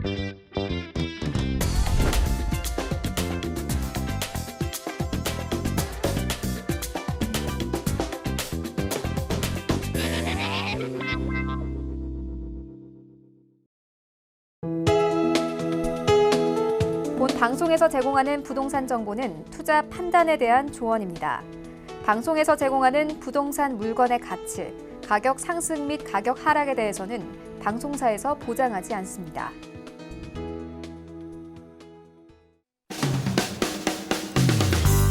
본 방송에서 제공하는 부동산 정보는 투자 판단에 대한 조언입니다. 방송에서 제공하는 부동산 물건의 가치, 가격 상승 및 가격 하락에 대해서는 방송사에서 보장하지 않습니다.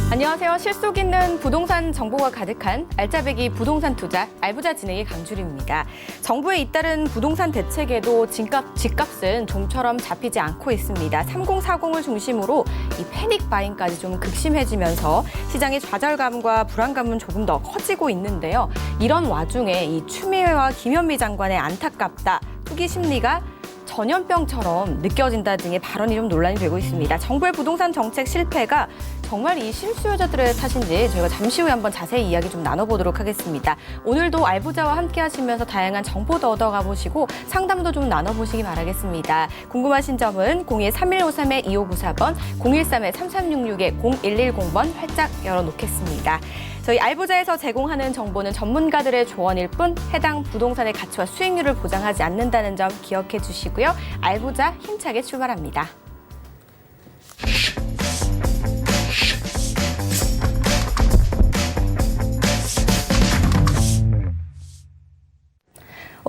안녕하세요. 실속 있는 부동산 정보가 가득한 알짜배기 부동산 투자 알부자 진행의 강주림입니다. 정부의 잇따른 부동산 대책에도 집값은 좀처럼 잡히지 않고 있습니다. 3040을 중심으로 이 패닉 바잉까지 좀 극심해지면서 시장의 좌절감과 불안감은 조금 더 커지고 있는데요. 이런 와중에 이 추미애와 김현미 장관의 안타깝다, 투기 심리가 전염병처럼 느껴진다 등의 발언이 좀 논란이 되고 있습니다. 정부의 부동산 정책 실패가 정말 이 실수요자들의 탓인지 저희가 잠시 후에 한번 자세히 이야기 좀 나눠보도록 하겠습니다. 오늘도 알부자와 함께 하시면서 다양한 정보도 얻어가 보시고 상담도 좀 나눠보시기 바라겠습니다. 궁금하신 점은 02-3153-2594번, 013-3366-0110번 활짝 열어놓겠습니다. 저희 알부자에서 제공하는 정보는 전문가들의 조언일 뿐 해당 부동산의 가치와 수익률을 보장하지 않는다는 점 기억해 주시고요. 알부자 힘차게 출발합니다.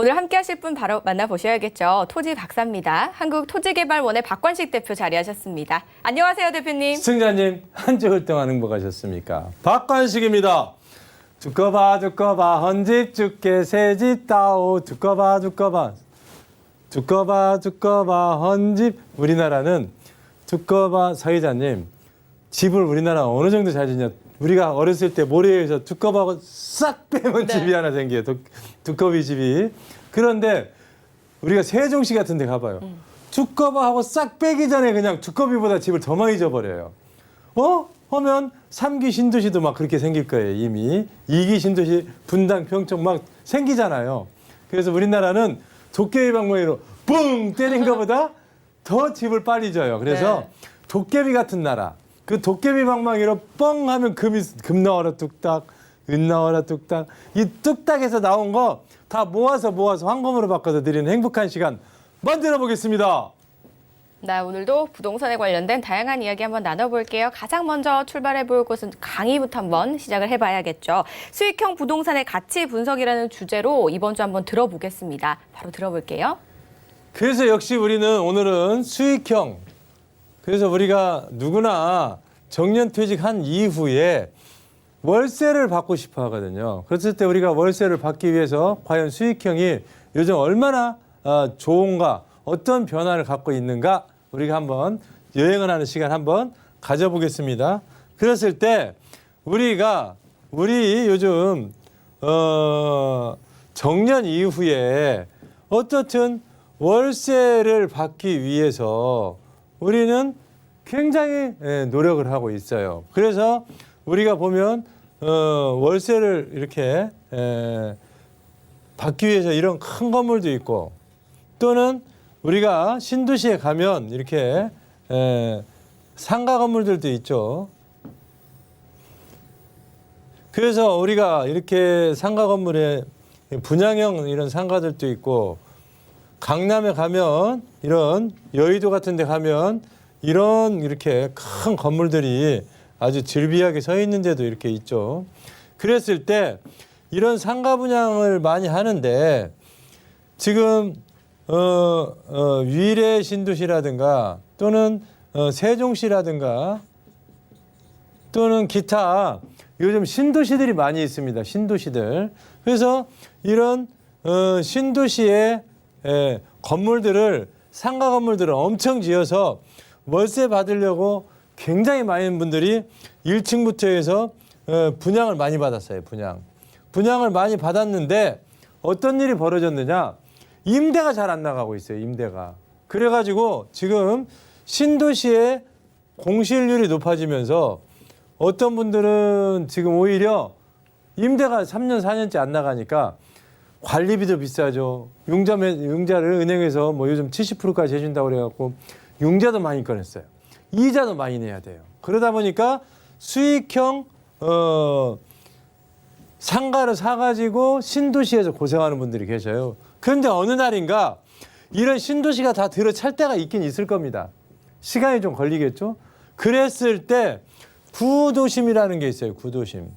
오늘 함께 하실 분 바로 만나보셔야겠죠. 토지 박사입니다. 한국토지개발원의 박관식 대표 자리하셨습니다. 안녕하세요, 대표님. 시청자님, 한 주일 동안 행복하셨습니까? 박관식입니다. 두꺼봐 두꺼봐 헌집 죽게 새집 따오 두꺼봐 두꺼봐 두꺼봐 두꺼봐 헌집. 우리나라는 두꺼봐 사회자님, 집을 우리나라 어느 정도 잘 짓냐. 우리가 어렸을 때 모래에서 두꺼비하고 싹 빼면 집이 하나 생겨요. 두꺼비 집이. 그런데 우리가 세종시 같은 데 가봐요. 두꺼비하고 싹 빼기 전에 그냥 두꺼비보다 집을 더 많이 져버려요. 하면 3기 신도시도 막 그렇게 생길 거예요. 이미 2기 신도시 분당 평촌 막 생기잖아요. 그래서 우리나라는 도깨비 방망이로 뿡 때린 것보다 더 집을 빨리 져요. 그래서 도깨비 같은 나라. 그 도깨비 방망이로 뻥 하면 금 나와라 뚝딱, 은 나와라 뚝딱. 이 뚝딱에서 나온 거 다 모아서 황금으로 바꿔서 드리는 행복한 시간 만들어 보겠습니다. 네, 오늘도 부동산에 관련된 다양한 이야기 한번 나눠볼게요. 가장 먼저 출발해볼 곳은 강의부터 한번 시작을 해봐야겠죠. 수익형 부동산의 가치 분석이라는 주제로 이번 주 한번 들어보겠습니다. 바로 들어볼게요. 그래서 역시 우리는 오늘은 수익형. 그래서 우리가 누구나 정년퇴직한 이후에 월세를 받고 싶어 하거든요. 그랬을 때 우리가 월세를 받기 위해서 과연 수익형이 요즘 얼마나 좋은가, 어떤 변화를 갖고 있는가 우리가 한번 여행을 하는 시간 한번 가져보겠습니다. 그랬을 때 우리 요즘 정년 이후에 어떻든 월세를 받기 위해서 우리는 굉장히 노력을 하고 있어요. 그래서 우리가 보면 월세를 이렇게 받기 위해서 이런 큰 건물도 있고, 또는 우리가 신도시에 가면 이렇게 상가 건물들도 있죠. 그래서 우리가 이렇게 상가 건물에 분양형 이런 상가들도 있고, 강남에 가면 이런 여의도 같은 데 가면 이런 이렇게 큰 건물들이 아주 즐비하게 서 있는 데도 이렇게 있죠. 그랬을 때 이런 상가 분양을 많이 하는데 지금 위례 신도시라든가 또는 세종시라든가 또는 기타 요즘 신도시들이 많이 있습니다. 신도시들. 그래서 이런 신도시의 건물들을, 상가 건물들을 엄청 지어서 월세 받으려고 굉장히 많은 분들이 1층부터 해서 분양을 많이 받았어요. 분양을 많이 받았는데 어떤 일이 벌어졌느냐. 임대가 잘 안 나가고 있어요. 임대가. 그래가지고 지금 신도시의 공실률이 높아지면서 어떤 분들은 지금 오히려 임대가 3년, 4년째 안 나가니까 관리비도 비싸죠. 융자를 은행에서 뭐 요즘 70%까지 해준다고 그래갖고 융자도 많이 꺼냈어요. 이자도 많이 내야 돼요. 그러다 보니까 수익형 상가를 사가지고 신도시에서 고생하는 분들이 계셔요. 그런데 어느 날인가 이런 신도시가 다 들어찰 때가 있긴 있을 겁니다. 시간이 좀 걸리겠죠. 그랬을 때 구도심이라는 게 있어요. 구도심.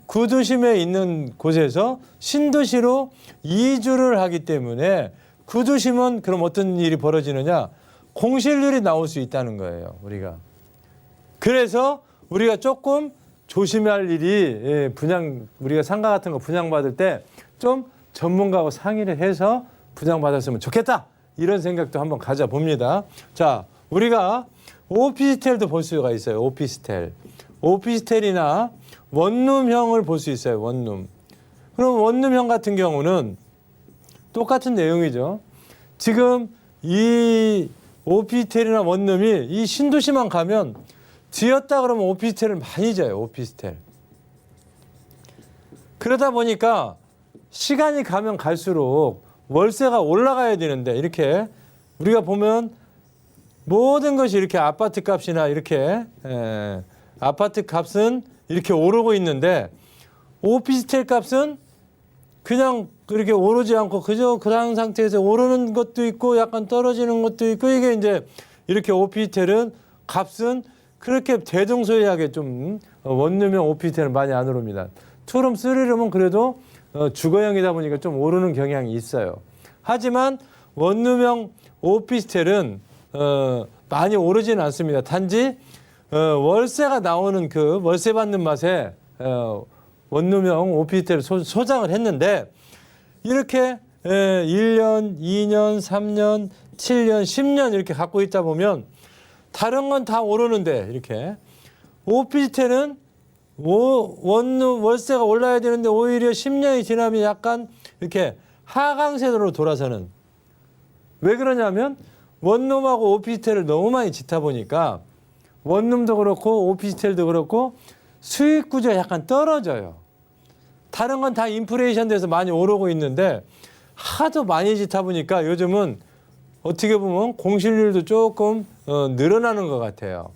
구도심에 있는 곳에서 신도시로 이주를 하기 때문에 구도심은 그럼 어떤 일이 벌어지느냐? 공실률이 나올 수 있다는 거예요. 우리가. 그래서 우리가 조금 조심할 일이 우리가 상가 같은 거 분양받을 때 좀 전문가하고 상의를 해서 분양받았으면 좋겠다. 이런 생각도 한번 가져봅니다. 자, 우리가 오피스텔도 볼 수가 있어요. 오피스텔. 오피스텔이나 원룸형을 볼 수 있어요. 원룸. 그럼 원룸형 같은 경우는 똑같은 내용이죠. 지금 이 오피스텔이나 원룸이 이 신도시만 가면 지었다 그러면 오피스텔을 많이 져요. 오피스텔. 그러다 보니까 시간이 가면 갈수록 월세가 올라가야 되는데 이렇게 우리가 보면 모든 것이 이렇게 아파트 값이나 이렇게 아파트 값은 이렇게 오르고 있는데 오피스텔 값은 그냥 그렇게 오르지 않고 그저 그런 상태에서 오르는 것도 있고 약간 떨어지는 것도 있고 이게 이제 이렇게 오피스텔은 값은 그렇게 대동소이하게 좀 원룸형 오피스텔은 많이 안 오릅니다. 투룸, 쓰리룸은 그래도 주거형이다 보니까 좀 오르는 경향이 있어요. 하지만 원룸형 오피스텔은 많이 오르지는 않습니다. 단지 월세가 나오는 그 월세 받는 맛에 원룸형 오피스텔을 소장을 했는데 이렇게 1년, 2년, 3년, 7년, 10년 이렇게 갖고 있다 보면 다른 건 다 오르는데 이렇게 오피스텔은 원룸 월세가 올라야 되는데 오히려 10년이 지나면 약간 이렇게 하강세로 돌아서는. 왜 그러냐면 원룸하고 오피스텔을 너무 많이 짓다 보니까 원룸도 그렇고 오피스텔도 그렇고 수익 구조가 약간 떨어져요. 다른 건 다 인플레이션 돼서 많이 오르고 있는데 하도 많이 짓다 보니까 요즘은 어떻게 보면 공실률도 조금 늘어나는 것 같아요.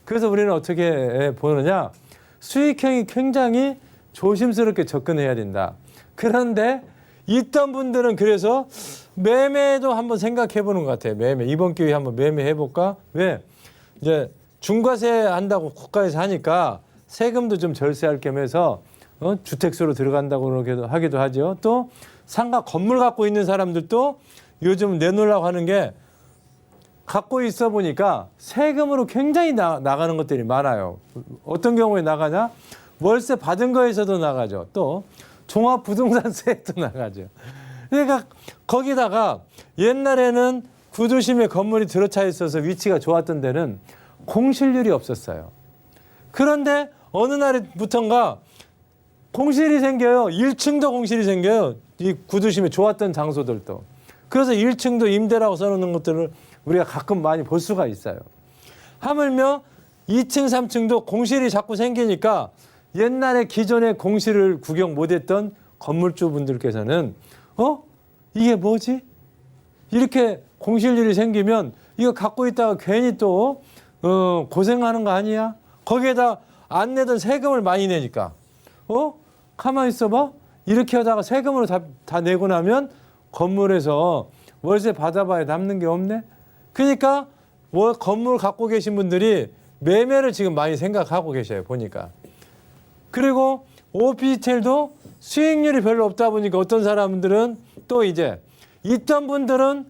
그래서 우리는 어떻게 보느냐? 수익형이 굉장히 조심스럽게 접근해야 된다. 그런데 있던 분들은 그래서 매매도 한번 생각해 보는 것 같아요. 매매. 이번 기회에 한번 매매해 볼까? 왜? 이제 중과세 한다고 국가에서 하니까 세금도 좀 절세할 겸 해서 주택수로 들어간다고 하기도 하죠. 또 상가 건물 갖고 있는 사람들도 요즘 내놓으려고 하는 게 갖고 있어 보니까 세금으로 굉장히 나가는 것들이 많아요. 어떤 경우에 나가냐? 월세 받은 거에서도 나가죠. 또 종합부동산세도 나가죠. 그러니까 거기다가 옛날에는 구도심에 건물이 들어차 있어서 위치가 좋았던 데는 공실률이 없었어요. 그런데 어느 날부턴가 공실이 생겨요. 1층도 공실이 생겨요. 이 구도심에 좋았던 장소들도. 그래서 1층도 임대라고 써놓는 것들을 우리가 가끔 많이 볼 수가 있어요. 하물며 2층, 3층도 공실이 자꾸 생기니까 옛날에 기존에 공실을 구경 못했던 건물주분들께서는 이게 뭐지? 이렇게 공실률이 생기면 이거 갖고 있다가 괜히 또 고생하는 거 아니야? 거기에다 안 내던 세금을 많이 내니까 가만히 있어봐. 이렇게 하다가 세금으로 다 내고 나면 건물에서 월세 받아봐야 남는 게 없네. 그러니까 건물 갖고 계신 분들이 매매를 지금 많이 생각하고 계셔요. 보니까. 그리고 오피스텔도 수익률이 별로 없다 보니까 어떤 사람들은 또 이제 있던 분들은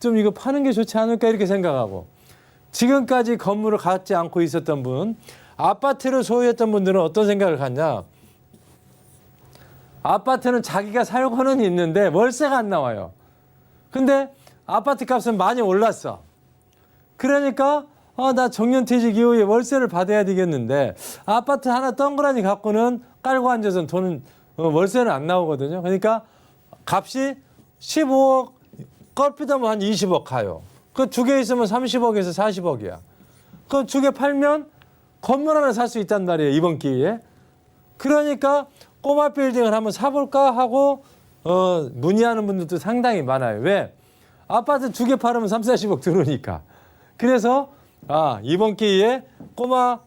좀 이거 파는 게 좋지 않을까 이렇게 생각하고 지금까지 건물을 갖지 않고 있었던 분 아파트를 소유했던 분들은 어떤 생각을 갖냐. 아파트는 자기가 살고는 있는데 월세가 안 나와요. 근데 아파트 값은 많이 올랐어. 그러니까 나 정년퇴직 이후에 월세를 받아야 되겠는데 아파트 하나 덩그러니 갖고는 깔고 앉아서는 돈은 월세는 안 나오거든요. 그러니까 값이 15억 껄핏하면 한 20억 가요. 그 두 개 있으면 30억에서 40억이야. 그 두 개 팔면 건물 하나 살 수 있단 말이에요. 이번 기회에. 그러니까 꼬마 빌딩을 한번 사볼까 하고 문의하는 분들도 상당히 많아요. 왜? 아파트 2개 팔으면 3, 40억 들어오니까. 그래서 이번 기회에 꼬마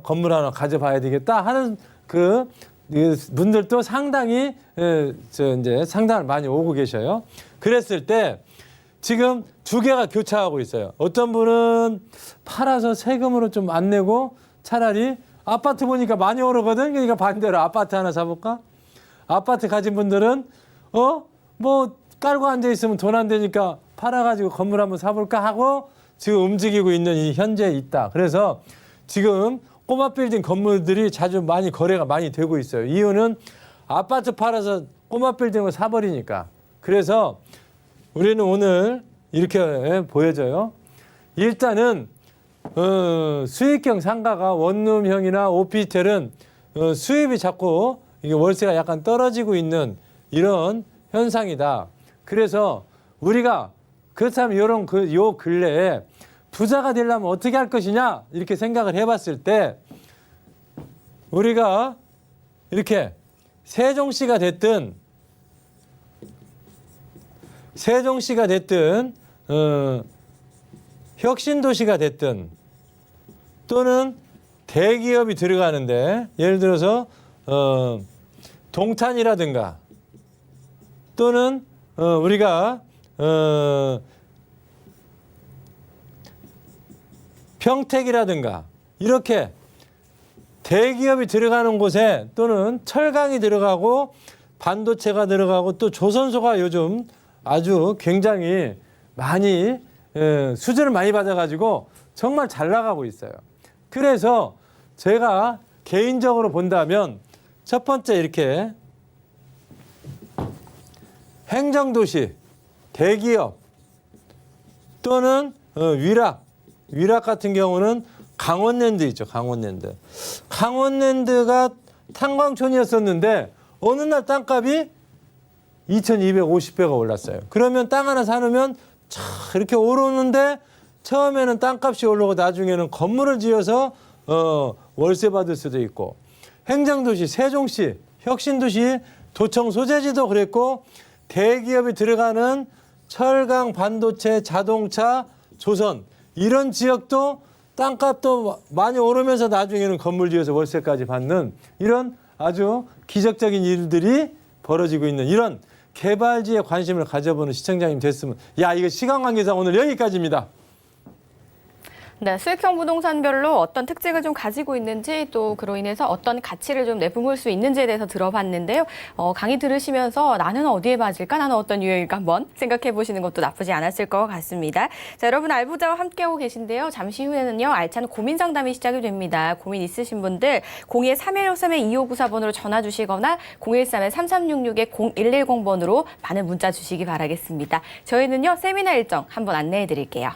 건물 하나 가져봐야 되겠다 하는 그 분들도 상당히 이제 상담을 많이 오고 계셔요. 그랬을 때 지금 2개가 교차하고 있어요. 어떤 분은 팔아서 세금으로 좀 안 내고 차라리 아파트 보니까 많이 오르거든. 그러니까 반대로 아파트 하나 사볼까? 아파트 가진 분들은 뭐 깔고 앉아 있으면 돈 안 되니까 팔아가지고 건물 한번 사볼까 하고 지금 움직이고 있는 이 현재에 있다. 그래서 지금 꼬마 빌딩 건물들이 자주 거래가 많이 되고 있어요. 이유는 아파트 팔아서 꼬마 빌딩을 사버리니까. 그래서 우리는 오늘 이렇게 보여져요. 일단은 수익형 상가가 원룸형이나 오피스텔은 수입이 자꾸 이게 월세가 약간 떨어지고 있는 이런 현상이다. 그래서 우리가 그렇다면 요 근래에 부자가 되려면 어떻게 할 것이냐 이렇게 생각을 해봤을 때 우리가 이렇게 세종시가 됐든 혁신도시가 됐든 또는 대기업이 들어가는데 예를 들어서 동탄이라든가 또는 우리가 평택이라든가 이렇게 대기업이 들어가는 곳에 또는 철강이 들어가고 반도체가 들어가고 또 조선소가 요즘 아주 굉장히 많이 수주를 많이 받아가지고 정말 잘 나가고 있어요. 그래서 제가 개인적으로 본다면 첫 번째 이렇게 행정도시, 대기업 또는 위락 같은 경우는 강원랜드 있죠. 강원랜드. 강원랜드가 탄광촌이었었는데 어느 날 땅값이 2,250배가 올랐어요. 그러면 땅 하나 사놓으면 이렇게 오르는데 처음에는 땅값이 오르고 나중에는 건물을 지어서 월세 받을 수도 있고 행정도시, 세종시, 혁신도시, 도청 소재지도 그랬고 대기업이 들어가는 철강, 반도체, 자동차, 조선 이런 지역도 땅값도 많이 오르면서 나중에는 건물 지어서 월세까지 받는 이런 아주 기적적인 일들이 벌어지고 있는 이런 개발지에 관심을 가져보는 시청자님 됐으면 이거 시간 관계상 오늘 여기까지입니다. 네, 수익형 부동산별로 어떤 특징을 좀 가지고 있는지 또 그로 인해서 어떤 가치를 좀 내뿜을 수 있는지에 대해서 들어봤는데요. 강의 들으시면서 나는 어디에 맞을까? 나는 어떤 유형일까? 한번 생각해 보시는 것도 나쁘지 않았을 것 같습니다. 자, 여러분 알부자와 함께하고 계신데요. 잠시 후에는요. 알찬 고민 상담이 시작이 됩니다. 고민 있으신 분들 02-3153-2594번으로 전화 주시거나 013-3366-0110번으로 많은 문자 주시기 바라겠습니다. 저희는요. 세미나 일정 한번 안내해 드릴게요.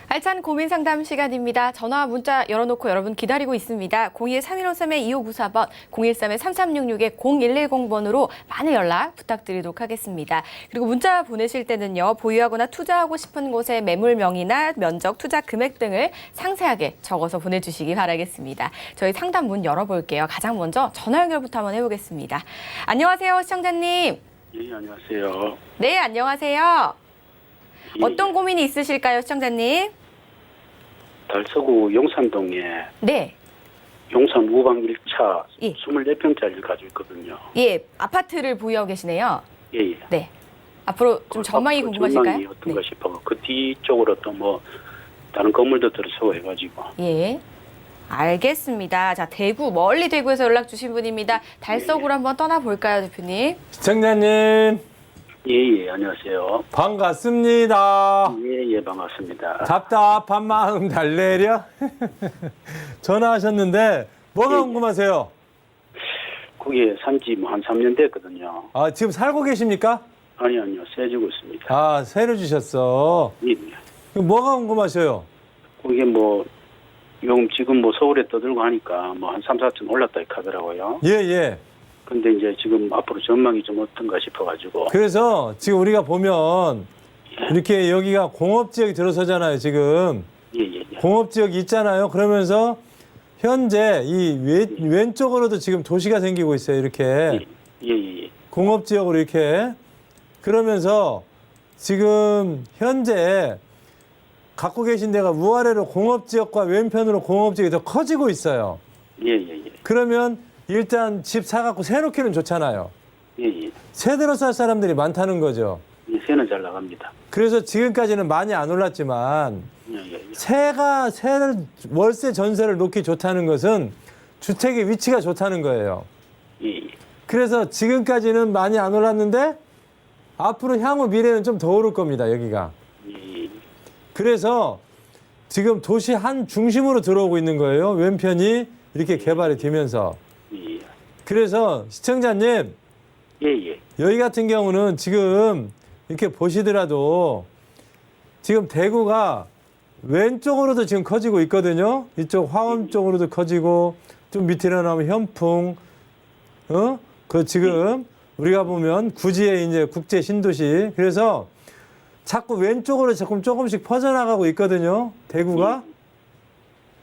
알찬 고민 상담 시간입니다. 전화 문자 열어놓고 여러분 기다리고 있습니다. 02-3153-2594번, 013-3366-0110번으로 많은 연락 부탁드리도록 하겠습니다. 그리고 문자 보내실 때는요. 보유하거나 투자하고 싶은 곳의 매물명이나 면적, 투자 금액 등을 상세하게 적어서 보내주시기 바라겠습니다. 저희 상담 문 열어볼게요. 가장 먼저 전화 연결부터 한번 해보겠습니다. 안녕하세요, 시청자님. 예, 안녕하세요. 네, 안녕하세요. 예. 어떤 고민이 있으실까요, 시청자님? 달서구 용산동에 네. 용산 우방 1차 예. 24평짜리를 가지고 있거든요. 예, 아파트를 보유하고 계시네요. 예, 예. 네. 앞으로 좀 전망이 궁금하실까요? 전망이 어떤가 싶어. 그 뒤쪽으로 또 뭐 다른 건물도 들어서고 해가지고. 예. 알겠습니다. 자, 대구, 멀리 대구에서 연락 주신 분입니다. 달서구로 한번 떠나볼까요, 대표님? 시청자님 예, 예, 안녕하세요. 반갑습니다. 예, 예, 반갑습니다. 답답한 마음 달래려 전화하셨는데 뭐가 예. 궁금하세요? 거기에 산지 뭐 한 3년 됐거든요. 아, 지금 살고 계십니까? 아니요, 세주고 있습니다. 아, 새로 주셨어. 예, 예. 그럼 뭐가 궁금하셔요? 거기에 뭐 지금 뭐 서울에 떠들고 하니까 뭐 한 3, 4천 올랐다 이렇게 하더라고요. 예, 예. 근데 이제 지금 앞으로 전망이 좀 어떤가 싶어가지고. 그래서 지금 우리가 보면 이렇게 여기가 공업지역이 들어서잖아요, 지금. 예, 예, 예. 공업지역이 있잖아요. 그러면서 현재 이 왼쪽으로도 지금 도시가 생기고 있어요, 이렇게. 예, 예, 예. 공업지역으로 이렇게. 그러면서 지금 현재 갖고 계신 데가 우아래로 공업지역과 왼편으로 공업지역이 더 커지고 있어요. 예, 예, 예. 그러면 일단 집 사갖고 새놓기는 좋잖아요. 예, 예. 새 들어 살 사람들이 많다는 거죠. 예, 새는 잘 나갑니다. 그래서 지금까지는 많이 안 올랐지만 예, 예, 예. 새를 월세 전세를 놓기 좋다는 것은 주택의 위치가 좋다는 거예요. 예, 예. 그래서 지금까지는 많이 안 올랐는데 앞으로 향후 미래는 좀 더 오를 겁니다, 여기가. 예, 예. 그래서 지금 도시 한 중심으로 들어오고 있는 거예요. 왼편이 이렇게 개발이 되면서. 예, 그래서 시청자님, 예, 예. 여기 같은 경우는 지금 이렇게 보시더라도 지금 대구가 왼쪽으로도 지금 커지고 있거든요. 이쪽 화엄 쪽으로도 커지고 좀 밑으로 나오면 현풍, 그 지금 우리가 보면 구지에 이제 국제 신도시. 그래서 자꾸 왼쪽으로 조금씩 퍼져나가고 있거든요. 대구가.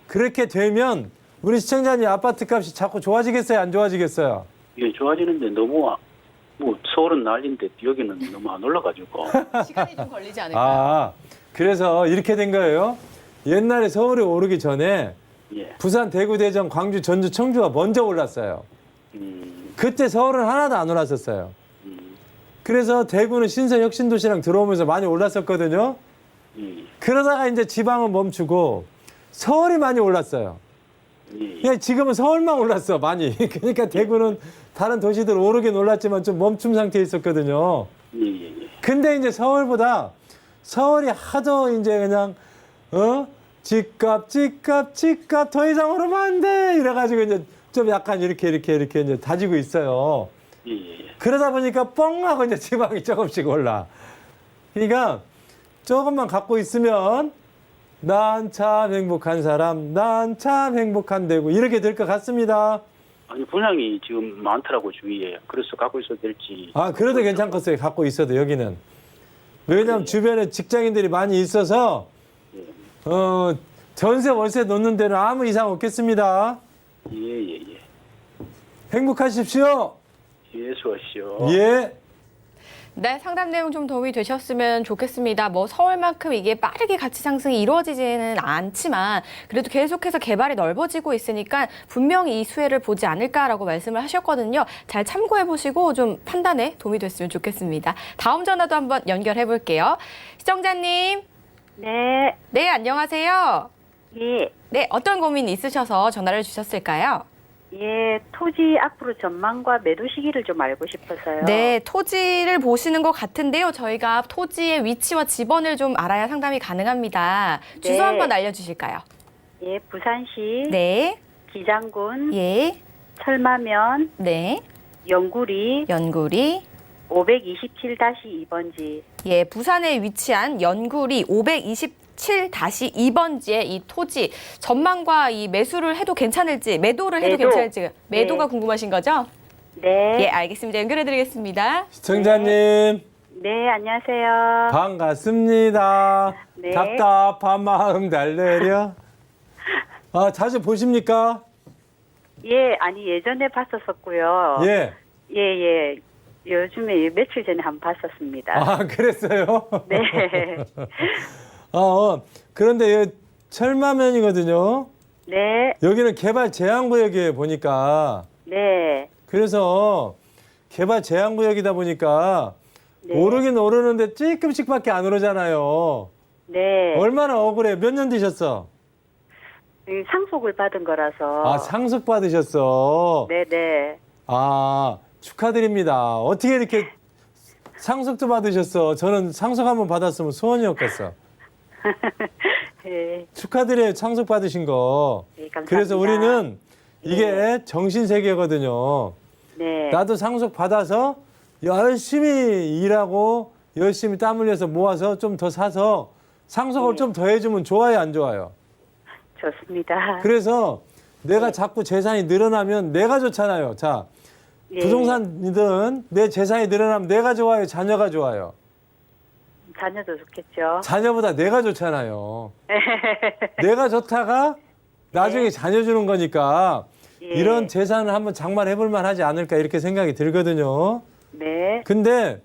그렇게 되면 우리 시청자님 아파트 값이 자꾸 좋아지겠어요? 안 좋아지겠어요? 예, 좋아지는데 너무 뭐 서울은 난리인데 여기는 너무 안 올라가지고. 시간이 좀 걸리지 않을까요? 아, 그래서 이렇게 된 거예요. 옛날에 서울이 오르기 전에 예. 부산, 대구, 대전, 광주, 전주, 청주가 먼저 올랐어요. 그때 서울은 하나도 안 올랐었어요. 그래서 대구는 신설 혁신도시랑 들어오면서 많이 올랐었거든요. 예, 그러다가 이제 지방은 멈추고 서울이 많이 올랐어요. 예, 그냥 지금은 서울만 올랐어, 많이. 그러니까 대구는 다른 도시들 오르긴 올랐지만 좀 멈춤 상태에 있었거든요. 예, 예, 예. 근데 이제 서울보다 서울이 하도 이제 그냥 집값 더 이상 오르면 안 돼 이래가지고 이제 좀 약간 이렇게 이제 다지고 있어요. 예, 예. 그러다 보니까 뻥 하고 이제 지방이 조금씩 올라. 그러니까 조금만 갖고 있으면 난 참 행복한 사람, 난 참 행복한 대구 이렇게 될 것 같습니다. 아니 분양이 지금 많더라고 주위에. 그래서 갖고 있어도 될지. 아, 그래도 괜찮겠어요. 갖고 있어도 여기는. 왜냐하면 주변에 직장인들이 많이 있어서 전세 월세 놓는 데는 아무 이상 없겠습니다. 예, 예, 예. 행복하십시오. 예, 수고하십시오. 예. 네, 상담 내용 좀 도움이 되셨으면 좋겠습니다. 뭐 서울만큼 이게 빠르게 가치 상승이 이루어지지는 않지만 그래도 계속해서 개발이 넓어지고 있으니까 분명히 이 수혜를 보지 않을까라고 말씀을 하셨거든요. 잘 참고해 보시고 좀 판단에 도움이 됐으면 좋겠습니다. 다음 전화도 한번 연결해 볼게요. 시청자님. 네, 네, 안녕하세요. 예, 네, 어떤 고민이 있으셔서 전화를 주셨을까요? 예, 토지 앞으로 전망과 매도 시기를 좀 알고 싶어서요. 네, 토지를 보시는 것 같은데요. 저희가 토지의 위치와 지번을 좀 알아야 상담이 가능합니다. 주소 네. 한번 알려주실까요? 예, 부산시 네, 기장군 예, 철마면 네, 영구리 연구리. 527-2번지. 예, 부산에 위치한 연구리 527-2번지의 이 토지 전망과 이 매수를 해도 괜찮을지, 매도를 해도 매도. 괜찮을지, 매도가 네. 궁금하신 거죠? 네, 예, 알겠습니다. 연결해드리겠습니다. 시청자님 네, 안녕하세요. 반갑습니다. 네. 답답한 마음 달래려. 아, 자주 보십니까? 예, 아니 예전에 봤었었고요. 예. 예, 예. 요즘에 며칠 전에 한번 봤었습니다. 아, 그랬어요? 네. 그런데 철마면이거든요. 네, 여기는 개발 제한구역이에요, 보니까. 네, 그래서 개발 제한구역이다 보니까 네. 오르긴 오르는데 조금씩밖에 안 오르잖아요. 네. 얼마나 억울해. 몇 년 드셨어? 상속을 받은 거라서. 아, 상속 받으셨어. 네, 네. 아, 축하드립니다. 어떻게 이렇게 상속도 받으셨어? 저는 상속 한번 받았으면 소원이었겠어. 네, 축하드려요. 상속 받으신 거. 네, 감사합니다. 그래서 우리는 이게 네. 정신세계거든요. 네. 나도 상속 받아서 열심히 일하고 열심히 땀 흘려서 모아서 좀 더 사서 상속을 네. 좀 더 해주면 좋아요, 안 좋아요? 좋습니다. 그래서 내가 네. 자꾸 재산이 늘어나면 내가 좋잖아요. 자, 네. 부동산이든 내 재산이 늘어나면 내가 좋아요, 자녀가 좋아요? 자녀도 좋겠죠. 자녀보다 내가 좋잖아요. 내가 좋다가 나중에 자녀 주는 거니까 예. 이런 재산을 한번 장만해 볼 만하지 않을까 이렇게 생각이 들거든요. 네. 근데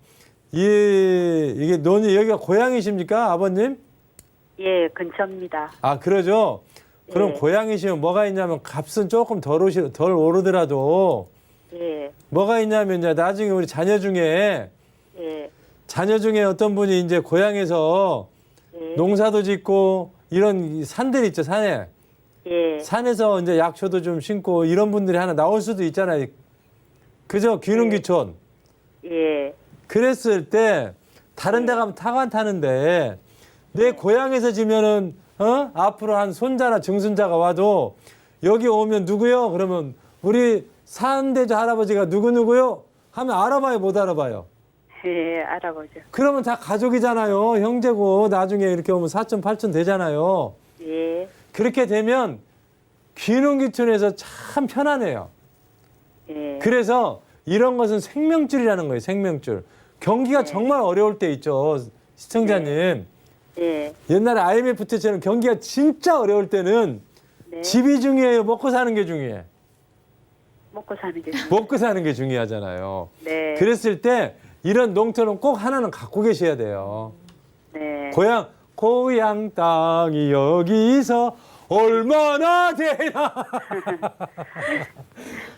이게 논이 여기가 고향이십니까, 아버님? 예, 근처입니다. 아, 그러죠. 그럼 예. 고향이시면 뭐가 있냐면 값은 조금 덜 오르더라도 예, 뭐가 있냐면 이제 나중에 우리 자녀 중에 어떤 분이 이제 고향에서 예, 농사도 짓고 이런 산들 있죠, 산에. 예, 산에서 이제 약초도 좀 심고 이런 분들이 하나 나올 수도 있잖아요. 그죠? 귀농귀촌. 예, 그랬을 때 다른 데 가면 타고 안 타는데 내 고향에서 지면은 앞으로 한 손자나 증손자가 와도 여기 오면 누구요? 그러면 우리 산대주 할아버지가 누구요? 하면 알아봐요, 못 알아봐요? 예, 알아보죠. 그러면 다 가족이잖아요. 형제고 나중에 이렇게 오면 사촌, 팔촌 되잖아요. 예, 그렇게 되면 귀농귀촌에서 참 편하네요. 예, 그래서 이런 것은 생명줄이라는 거예요. 생명줄. 경기가 정말 어려울 때 있죠. 시청자님. 예, 옛날에 IMF 때처럼 경기가 진짜 어려울 때는 네. 집이 중요해요. 먹고 사는 게 중요해. 먹고 사는 게. 먹고 사는 게 중요하잖아요. 네, 그랬을 때 이런 농토는 꼭 하나는 갖고 계셔야 돼요. 네, 고향 땅이 여기서 얼마나 되나.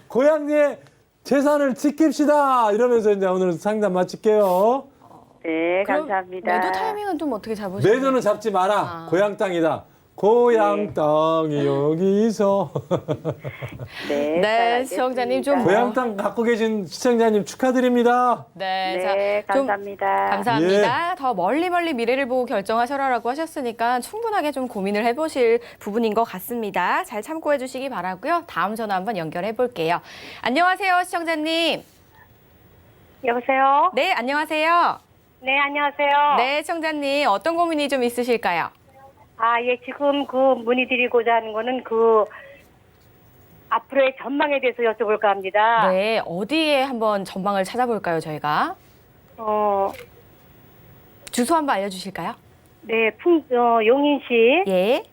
고향의 재산을 지킵시다. 이러면서 이제 오늘 상담 마칠게요. 네, 그럼 감사합니다. 매도 타이밍은 좀 어떻게 잡으시나요? 매도는 잡지 마라. 고향 땅이다. 고향 네. 땅이 여기서. 네, 네, 잘 시청자님 알겠습니다. 좀 고향 땅 갖고 계신 시청자님 축하드립니다. 네, 네, 자, 좀 감사합니다. 감사합니다. 더 멀리 미래를 보고 결정하셔라라고 하셨으니까 충분하게 좀 고민을 해보실 부분인 것 같습니다. 잘 참고해 주시기 바라고요. 다음 전화 한번 연결해 볼게요. 안녕하세요, 시청자님. 여보세요? 네, 안녕하세요. 네, 안녕하세요. 네, 시청자님 어떤 고민이 좀 있으실까요? 아, 예, 지금 그 문의드리고자 하는 거는 그 앞으로의 전망에 대해서 여쭤볼까 합니다. 네, 어디에 한번 전망을 찾아볼까요, 저희가? 주소 한번 알려주실까요? 네, 용인시 예,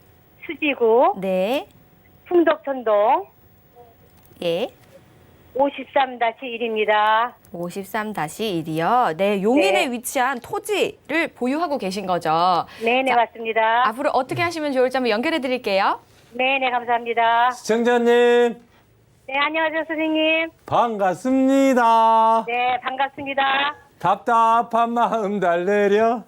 수지구 네, 풍덕천동 예. 53-1입니다. 53-1이요. 네, 용인에 네. 위치한 토지를 보유하고 계신 거죠. 네네, 자, 맞습니다. 앞으로 어떻게 하시면 좋을지 한번 연결해 드릴게요. 네네, 감사합니다. 시청자님 네, 안녕하세요, 선생님. 반갑습니다. 네, 반갑습니다. 답답한 마음 달래려.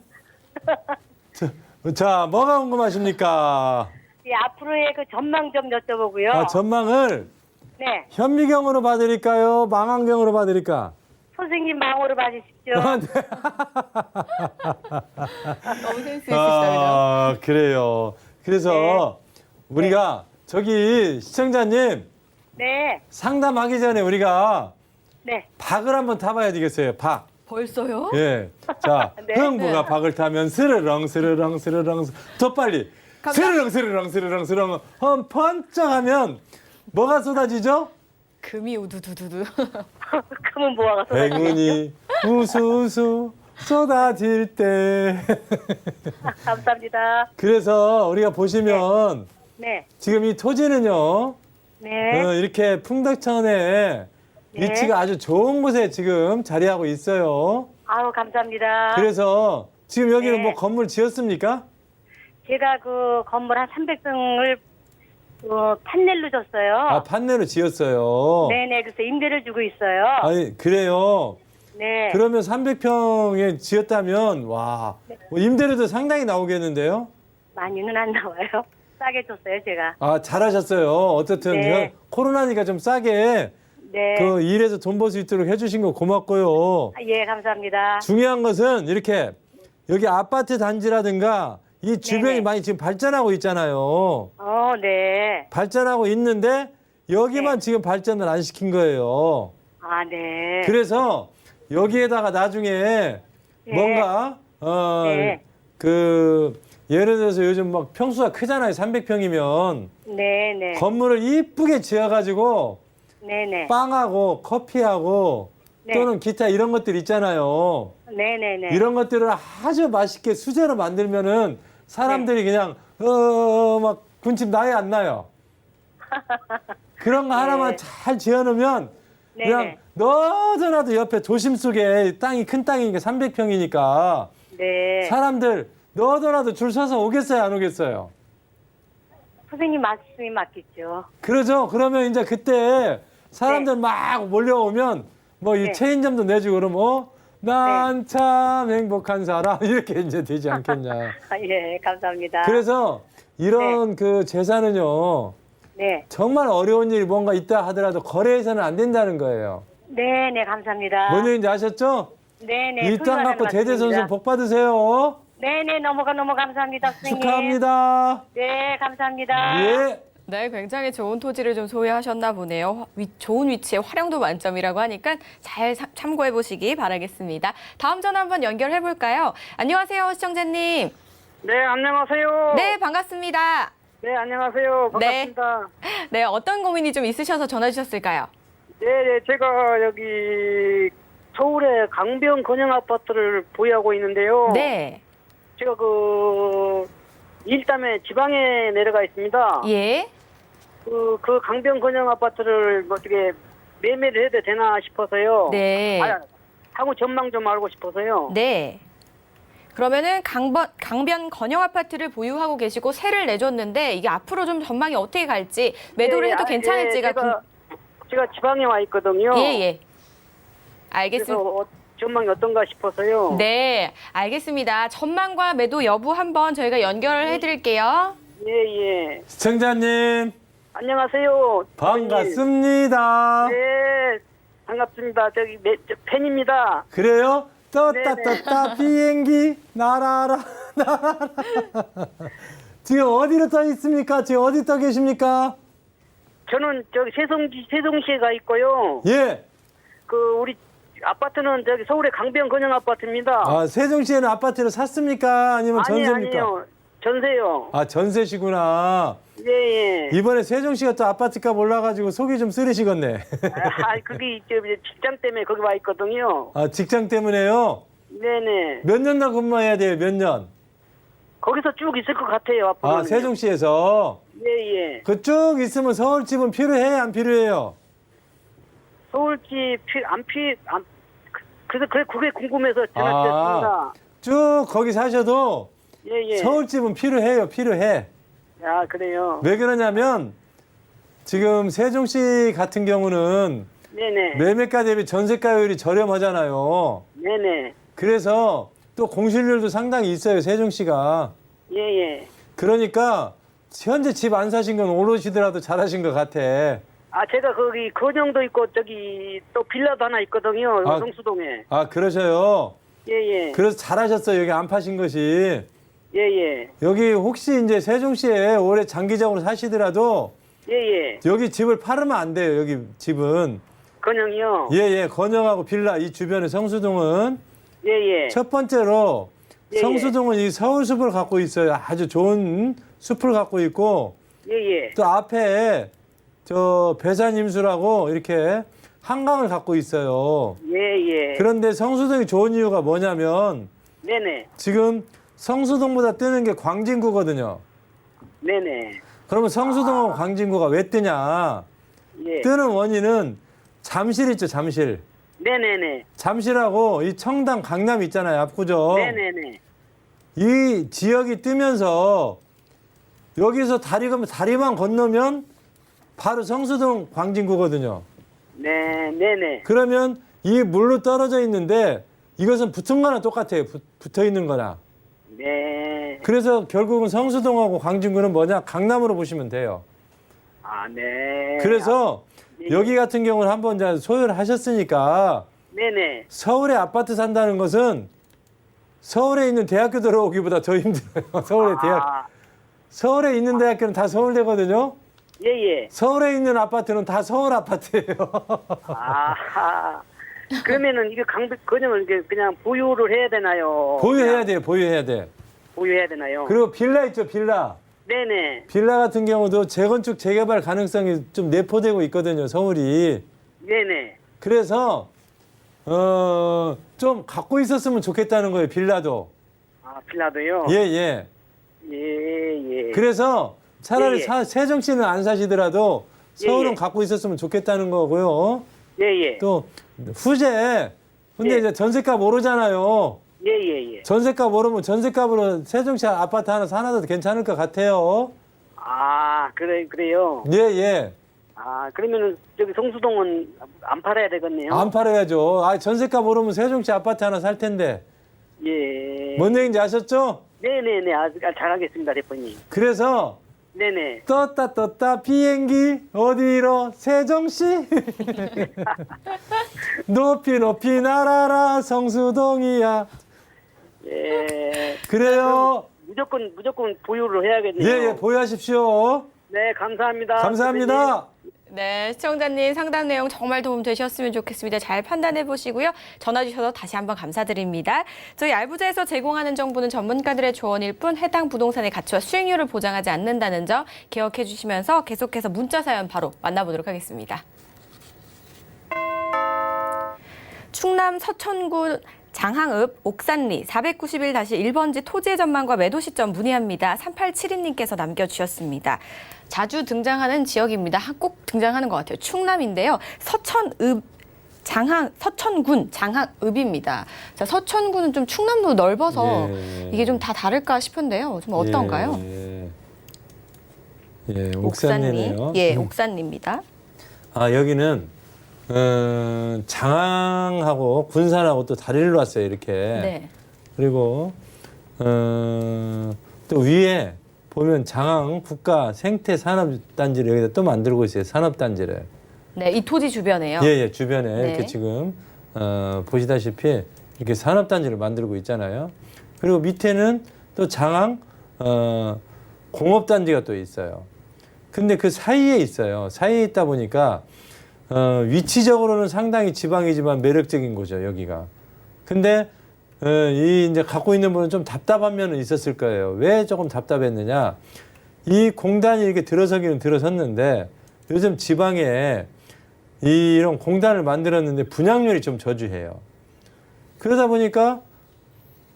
자, 뭐가 궁금하십니까? 예, 앞으로의 그 전망 좀 여쭤보고요. 아, 전망을 네, 현미경으로 봐드릴까요? 망원경으로 봐드릴까? 선생님 망으로 봐주십시오. 아, 네. 너무 센스 있으시다, 그래요. 그래서 우리가 저기 시청자님 네, 상담하기 전에 우리가 네. 박을 한번 타봐야 되겠어요. 박. 벌써요? 예. 자, 네. 흥부가 박을 타면 스르렁 스르렁 스르렁 더 빨리. 스르렁 스르렁 스르렁 스르렁 번쩍하면 뭐가 쏟아지죠? 금이 우두두두두. 금은 보아가 쏟아지죠. 행운이 우수우수 쏟아질 때. 감사합니다. 그래서 우리가 보시면 네, 지금 이 토지는요. 네, 이렇게 풍덕천에 네. 위치가 아주 좋은 곳에 지금 자리하고 있어요. 아우 감사합니다. 그래서 지금 여기는 네. 뭐 건물 지었습니까? 제가 그 건물 한 300평을 판넬로 줬어요. 아, 판넬을 지었어요. 네네, 그래서 임대를 주고 있어요. 아니, 그래요. 네. 그러면 300평에 지었다면, 와, 뭐 임대료도 상당히 나오겠는데요? 많이는 안 나와요. 싸게 줬어요, 제가. 아, 잘하셨어요. 어쨌든, 네. 코로나니까 좀 싸게 네. 그 일에서 돈 벌 수 있도록 해주신 거 고맙고요. 예, 감사합니다. 중요한 것은 이렇게 여기 아파트 단지라든가 이 주변이 네네. 많이 지금 발전하고 있잖아요. 네. 발전하고 있는데 여기만 네. 지금 발전을 안 시킨 거예요. 아, 네. 그래서 여기에다가 나중에 네. 뭔가 네. 그 예를 들어서 요즘 막 평수가 크잖아요. 300평이면 네네. 건물을 이쁘게 지어가지고 네네. 빵하고 커피하고 네. 또는 기타 이런 것들 있잖아요. 네네네. 이런 것들을 아주 맛있게 수제로 만들면은 사람들이 네. 그냥 막 군침 나요 안 나요? 그런 거 하나만 잘 지어놓으면 네네. 그냥 너저나도 옆에 도심 속에 땅이 큰 땅이니까 300평이니까 네. 사람들 너더라도 줄 서서 오겠어요 안 오겠어요? 선생님 말씀이 맞겠죠. 그러죠. 그러면 이제 그때 사람들 막 몰려오면 뭐 이 네. 체인점도 내주고 그러면 난 참 행복한 사람 이렇게 이제 되지 않겠냐. 예, 감사합니다. 그래서 이런 그 재산은요 네. 정말 어려운 일이 뭔가 있다 하더라도 거래해서는 안 된다는 거예요. 네네, 감사합니다. 뭔 얘기인지 아셨죠? 네네. 이 땅 갖고 대대손손 복 받으세요. 네네, 너무 감사합니다, 선생님. 축하합니다. 네, 감사합니다. 예. 네, 굉장히 좋은 토지를 좀 소유하셨나 보네요. 좋은 위치에 활용도 만점이라고 하니까 잘 참고해 보시기 바라겠습니다. 다음 전화 한번 연결해 볼까요? 안녕하세요, 시청자님. 네, 안녕하세요. 네, 반갑습니다. 네, 안녕하세요. 반갑습니다. 네, 어떤 고민이 좀 있으셔서 전화 주셨을까요? 네, 네, 제가 여기 서울의 강변 건영 아파트를 보유하고 있는데요. 네. 제가 일 때문에 지방에 내려가 있습니다. 예. 그 강변 건영 아파트를 뭐 어떻게 매매를 해도 되나 싶어서요. 네. 향후 전망 좀 알고 싶어서요. 네. 그러면은 강변 건영 아파트를 보유하고 계시고 세를 내줬는데 이게 앞으로 좀 전망이 어떻게 갈지 매도를 네, 해도 괜찮을지가 제가 지방에 와 있거든요. 예. 알겠습니다. 그래서 전망이 어떤가 싶어서요. 네, 알겠습니다. 전망과 매도 여부 한번 저희가 연결을 해드릴게요. 예. 시청자님 안녕하세요. 반갑습니다. 네, 반갑습니다. 저 팬입니다. 그래요? 떴다 네네. 떴다 비행기 날아라 날아라. 지금 어디로 떠 있습니까? 지금 어디 떠 계십니까? 저는 저기 세종시에 가 있고요. 예. 우리 아파트는 저기 서울의 강변 건영 아파트입니다. 아, 세종시에는 아파트를 샀습니까? 아니면 전세입니까? 아니요. 전세요. 아, 전세시구나. 예. 이번에 세종시가 또 아파트값 올라가지고 속이 좀 쓰리시겠네. 그게 직장 때문에 거기 와 있거든요. 아, 직장 때문에요? 네네. 몇 년 더 근무해야 돼요, 몇 년? 거기서 쭉 있을 것 같아요, 앞으로. 아, 세종시에서? 예. 그 쭉 있으면 서울집은 필요해요, 안 필요해요? 서울집 그래서 그게 궁금해서 전화드렸습니다. 쭉 거기 사셔도 예. 서울집은 필요해. 아, 그래요. 왜 그러냐면 지금 세종시 같은 경우는 네네. 매매가 대비 전세가율이 저렴하잖아요. 네네. 그래서 또 공실률도 상당히 있어요, 세종시가. 예. 그러니까 현재 집 안 사신 건 오르시더라도 잘하신 것 같아. 제가 거기 건영도 있고 저기 또 빌라도 하나 있거든요. 아, 성수동에. 아, 그러셔요? 예. 그래서 잘하셨어요, 여기 안 파신 것이. 예. 여기 혹시 이제 세종시에 오래 장기적으로 사시더라도 예. 여기 집을 팔으면 안 돼요, 여기 집은. 건영이요. 예. 건영하고 빌라 이 주변에 성수동은 예. 첫 번째로 예. 성수동은 이 서울숲을 갖고 있어요. 아주 좋은 숲을 갖고 있고 예. 또 앞에 저 배산임수라고 이렇게 한강을 갖고 있어요. 예. 그런데 성수동이 좋은 이유가 뭐냐면 네네. 지금 성수동보다 뜨는 게 광진구거든요. 네네. 그러면 성수동하고 광진구가 왜 뜨냐? 예. 뜨는 원인은 잠실 있죠, 잠실. 네네네. 잠실하고 이 청담 강남 있잖아요, 압구정. 네네네. 이 지역이 뜨면서 여기서 다리만 건너면 바로 성수동 광진구거든요. 네, 네네. 그러면 이 물로 떨어져 있는데 이것은 붙은 거나 똑같아요. 붙어 있는 거나. 네. 그래서 결국은 성수동하고 광진구는 뭐냐? 강남으로 보시면 돼요. 아, 네. 그래서 네. 여기 같은 경우는 한번 이제 소유를 하셨으니까 네네. 서울에 아파트 산다는 것은 서울에 있는 대학교 들어오기보다 더 힘들어요. 서울에 있는 대학교는 다 서울대거든요. 예예. 서울에 있는 아파트는 다 서울 아파트예요. 아. 그러면은 이게 건영을 이게 그냥 보유를 해야 되나요? 보유해야 돼요. 보유해야 돼. 보유해야 되나요? 그리고 빌라 있죠. 빌라. 네네. 빌라 같은 경우도 재건축 재개발 가능성이 좀 내포되고 있거든요. 서울이. 네네. 그래서 좀 갖고 있었으면 좋겠다는 거예요. 빌라도. 아, 빌라도요? 예, 예. 예. 그래서 차라리 예, 예. 세종시는 안 사시더라도 서울은 예, 예. 갖고 있었으면 좋겠다는 거고요. 예예. 또 후제. 근데 예. 이제 전세값 오르잖아요. 예예예. 전세값 오르면 전세값으로 세종시 아파트 하나 사놔도 괜찮을 것 같아요. 아, 그래요? 예, 예. 아, 그러면은 저기 성수동은 안 팔아야 되겠네요? 안 팔아야죠. 전세값 오르면 세종시 아파트 하나 살 텐데. 예. 뭔 얘기인지 아셨죠? 네네네. 잘하겠습니다, 대표님. 그래서 네네. 떴다 비행기 어디로 세종시 높이 날아라 성수동이야. 예. 그래요. 무조건 보유를 해야겠네요. 예, 보유하십시오. 네, 감사합니다. 감사합니다. 네, 시청자님 상담 내용 정말 도움 되셨으면 좋겠습니다. 잘 판단해 보시고요. 전화 주셔서 다시 한번 감사드립니다. 저희 알부자에서 제공하는 정보는 전문가들의 조언일 뿐 해당 부동산의 가치와 수익률을 보장하지 않는다는 점 기억해 주시면서 계속해서 문자 사연 바로 만나보도록 하겠습니다. 충남 서천군 장항읍 옥산리 491-1번지 토지의 전망과 매도 시점 문의합니다. 3872님께서 남겨주셨습니다. 자주 등장하는 지역입니다. 꼭 등장하는 것 같아요. 충남인데요. 서천군 장항읍입니다. 자, 서천군은 좀 충남도 넓어서 예. 이게 좀 다 다를까 싶은데요. 좀 어떤가요? 예, 옥산리네요. 예, 옥산리입니다. 여기는 장항하고 군산하고 또 다리를 놨어요. 이렇게. 네. 그리고 또 위에 보면 장항 국가 생태 산업단지를 여기다 또 만들고 있어요. 산업단지를. 네, 이 토지 주변에요. 예, 주변에 네. 이렇게 지금 보시다시피 이렇게 산업단지를 만들고 있잖아요. 그리고 밑에는 또 장항 공업단지가 또 있어요. 근데 그 사이에 있어요. 사이에 있다 보니까 위치적으로는 상당히 지방이지만 매력적인 곳이죠, 여기가. 근데 이제 갖고 있는 분은 좀 답답한 면은 있었을 거예요. 왜 조금 답답했느냐? 이 공단이 이렇게 들어서기는 들어섰는데 요즘 지방에 이런 공단을 만들었는데 분양률이 좀 저조해요. 그러다 보니까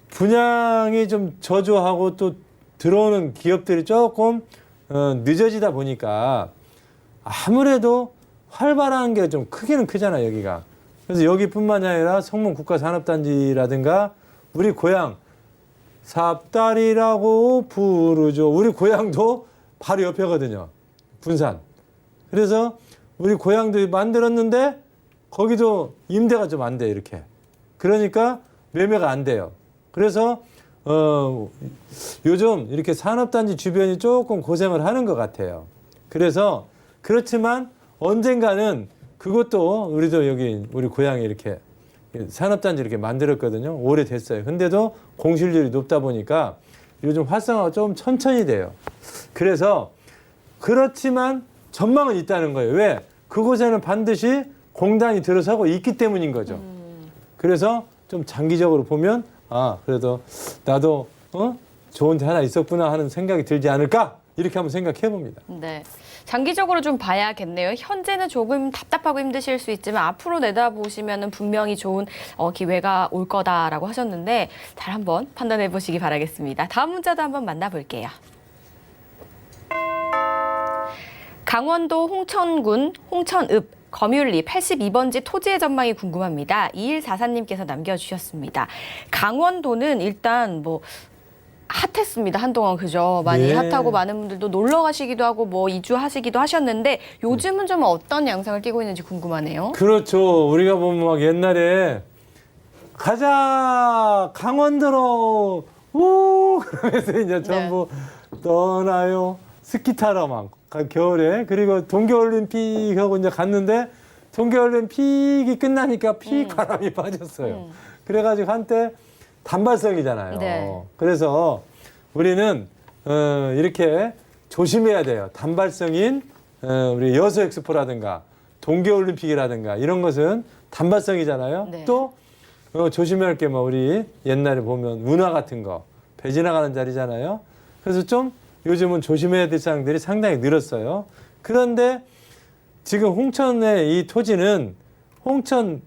분양이 좀 저조하고 또 들어오는 기업들이 조금 늦어지다 보니까 아무래도 활발한 게 좀 크기는 크잖아요, 여기가. 그래서 여기뿐만이 아니라 성문 국가산업단지라든가 우리 고향 삽다리라고 부르죠. 우리 고향도 바로 옆에거든요. 군산. 그래서 우리 고향도 만들었는데 거기도 임대가 좀 안 돼, 이렇게. 그러니까 매매가 안 돼요. 그래서 요즘 이렇게 산업단지 주변이 조금 고생을 하는 것 같아요. 그래서 그렇지만 언젠가는 그것도 우리도 여기 우리 고향에 이렇게 산업단지 이렇게 만들었거든요. 오래됐어요. 근데도 공실률이 높다 보니까 요즘 활성화가 좀 천천히 돼요. 그래서 그렇지만 전망은 있다는 거예요. 왜? 그곳에는 반드시 공단이 들어서고 있기 때문인 거죠. 그래서 좀 장기적으로 보면 그래도 나도 좋은 데 하나 있었구나 하는 생각이 들지 않을까? 이렇게 한번 생각해 봅니다. 네. 장기적으로 좀 봐야겠네요. 현재는 조금 답답하고 힘드실 수 있지만 앞으로 내다보시면 분명히 좋은 기회가 올 거다라고 하셨는데 잘 한번 판단해 보시기 바라겠습니다. 다음 문자도 한번 만나볼게요. 강원도 홍천군 홍천읍 검율리 82번지 토지의 전망이 궁금합니다. 2144님께서 남겨주셨습니다. 강원도는 일단 핫했습니다. 한동안 그죠? 많이 네. 핫하고 많은 분들도 놀러 가시기도 하고 뭐 이주하시기도 하셨는데 요즘은 좀 어떤 양상을 띠고 있는지 궁금하네요. 그렇죠. 우리가 보면 막 옛날에 가자 강원도로 우 그러면서 이제 전부 떠나요 스키 타러 막 겨울에 그리고 동계올림픽하고 이제 갔는데 동계올림픽이 끝나니까 바람이 빠졌어요. 그래가지고 한때 단발성이잖아요. 네. 그래서 우리는 이렇게 조심해야 돼요. 단발성인 우리 여수 엑스포라든가 동계올림픽이라든가 이런 것은 단발성이잖아요. 네. 또 조심해야 할 게 뭐 우리 옛날에 보면 운하 같은 거 배 지나가는 자리잖아요. 그래서 좀 요즘은 조심해야 될 사항들이 상당히 늘었어요. 그런데 지금 홍천의 이 토지는 홍천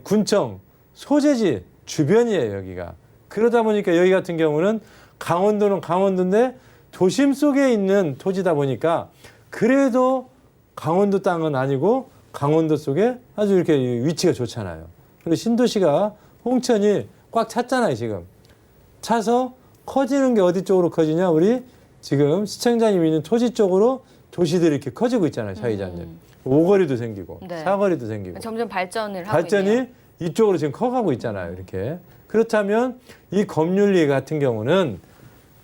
군청 소재지 주변이에요, 여기가. 그러다 보니까 여기 같은 경우는 강원도는 강원도인데 도심 속에 있는 토지다 보니까 그래도 강원도 땅은 아니고 강원도 속에 아주 이렇게 위치가 좋잖아요. 그리고 신도시가 홍천이 꽉 찼잖아요, 지금. 차서 커지는 게 어디 쪽으로 커지냐? 우리 지금 시청자님 있는 토지 쪽으로 도시들이 이렇게 커지고 있잖아요, 차 이자님. 오거리도 생기고 네. 사거리도 생기고. 점점 발전을 하고 발전이 있네요. 이쪽으로 지금 커가고 있잖아요, 이렇게. 그렇다면 이 검률리 같은 경우는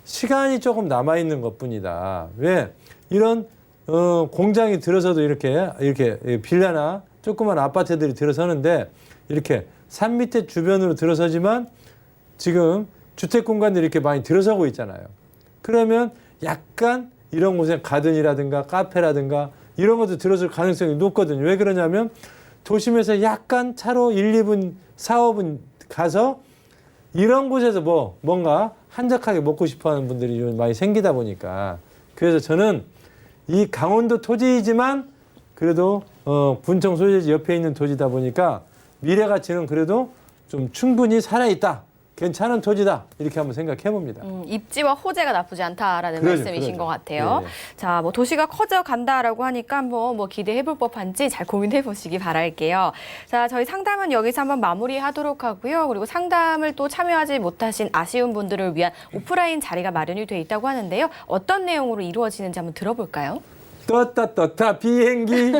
시간이 조금 남아있는 것 뿐이다. 왜? 이런, 공장이 들어서도 이렇게 빌라나 조그만 아파트들이 들어서는데 이렇게 산 밑에 주변으로 들어서지만 지금 주택 공간들이 이렇게 많이 들어서고 있잖아요. 그러면 약간 이런 곳에 가든이라든가 카페라든가 이런 것도 들어설 가능성이 높거든요. 왜 그러냐면 도심에서 약간 차로 1, 2분, 4, 5분 가서 이런 곳에서 뭔가 한적하게 먹고 싶어 하는 분들이 좀 많이 생기다 보니까 그래서 저는 이 강원도 토지이지만 그래도 군청 소재지 옆에 있는 토지다 보니까 미래 가치는 그래도 좀 충분히 살아있다. 괜찮은 토지다. 이렇게 한번 생각해 봅니다. 입지와 호재가 나쁘지 않다라는 그러죠, 말씀이신 그러죠. 것 같아요. 네, 네. 자, 뭐 도시가 커져 간다라고 하니까 뭐 기대해 볼 법한지 잘 고민해 보시기 바랄게요. 자, 저희 상담은 여기서 한번 마무리하도록 하고요. 그리고 상담을 또 참여하지 못하신 아쉬운 분들을 위한 오프라인 자리가 마련이 돼 있다고 하는데요. 어떤 내용으로 이루어지는지 한번 들어볼까요? 떴다 비행기.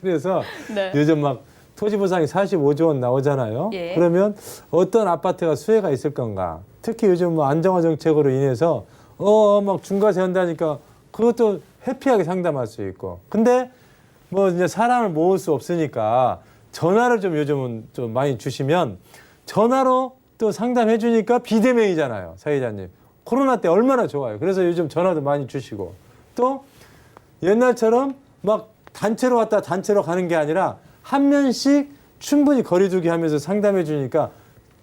그래서 네. 요즘 막 토지 보상이 45조 원 나오잖아요. 예. 그러면 어떤 아파트가 수혜가 있을 건가? 특히 요즘 뭐 안정화 정책으로 인해서 막 중과세 한다니까 그것도 해피하게 상담할 수 있고. 근데 뭐 이제 사람을 모을 수 없으니까 전화를 좀 요즘은 좀 많이 주시면 전화로 또 상담해 주니까 비대면이잖아요, 사회자님. 코로나 때 얼마나 좋아요. 그래서 요즘 전화도 많이 주시고 또 옛날처럼 막 단체로 왔다 단체로 가는 게 아니라 한 명씩 충분히 거리두기 하면서 상담해 주니까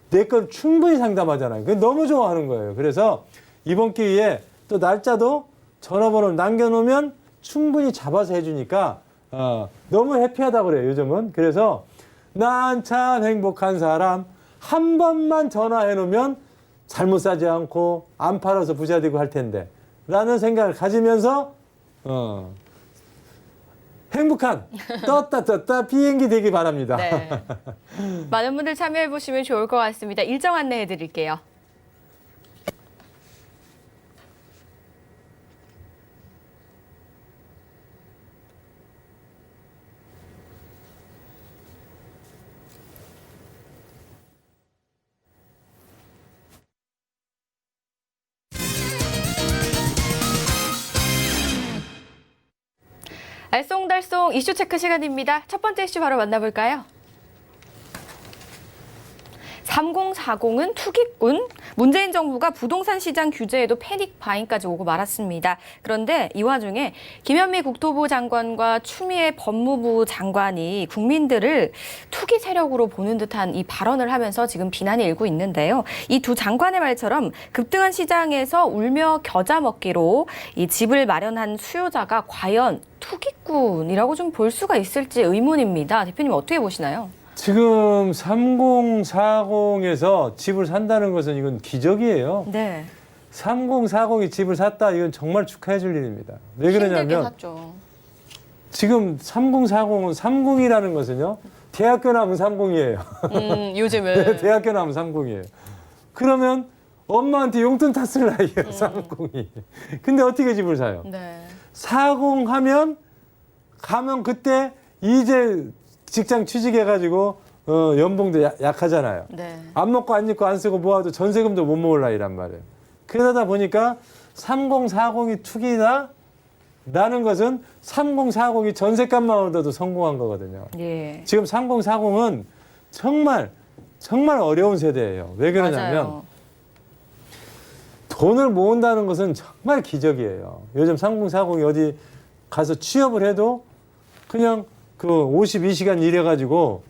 내 걸 충분히 상담하잖아요. 그게 너무 좋아하는 거예요. 그래서 이번 기회에 또 날짜도 전화번호를 남겨놓으면 충분히 잡아서 해주니까 너무 해피하다고 그래요, 요즘은. 그래서 난 참 행복한 사람 한 번만 전화해 놓으면 잘못 사지 않고 안 팔아서 부자 되고 할 텐데 라는 생각을 가지면서 행복한 떴다 비행기 되기 바랍니다. 네. 많은 분들 참여해 보시면 좋을 것 같습니다. 일정 안내해 드릴게요. 알쏭달쏭 이슈 체크 시간입니다. 첫 번째 이슈 바로 만나볼까요? 3040은 투기꾼? 문재인 정부가 부동산 시장 규제에도 패닉 바잉까지 오고 말았습니다. 그런데 이 와중에 김현미 국토부 장관과 추미애 법무부 장관이 국민들을 투기 세력으로 보는 듯한 이 발언을 하면서 지금 비난이 일고 있는데요. 이 두 장관의 말처럼 급등한 시장에서 울며 겨자 먹기로 이 집을 마련한 수요자가 과연 투기꾼이라고 좀 볼 수가 있을지 의문입니다. 대표님 어떻게 보시나요? 지금 3040에서 집을 산다는 것은 이건 기적이에요. 네. 3040이 집을 샀다 이건 정말 축하해 줄 일입니다. 왜 힘들게 그러냐면 샀죠. 지금 3040은 30이라는 것은요. 대학교 나면 30이에요. 요즘은. 대학교 나면 30이에요. 그러면 엄마한테 용돈 탔을 나이에요, 30이. 근데 어떻게 집을 사요? 네. 40 가면 그때 이제 직장 취직해가지고 연봉도 약하잖아요. 네. 안 먹고 안 입고 안 쓰고 모아도 전세금도 못 모을 나이란 말이에요. 그러다 보니까 30, 40이 투기다 라는 것은 30, 40이 전세값만 얻어도 성공한 거거든요. 예. 지금 30, 40은 정말 어려운 세대예요. 왜 그러냐면 맞아요. 돈을 모은다는 것은 정말 기적이에요. 요즘 30, 40이 어디 가서 취업을 해도 그냥 그 52시간 일해가지고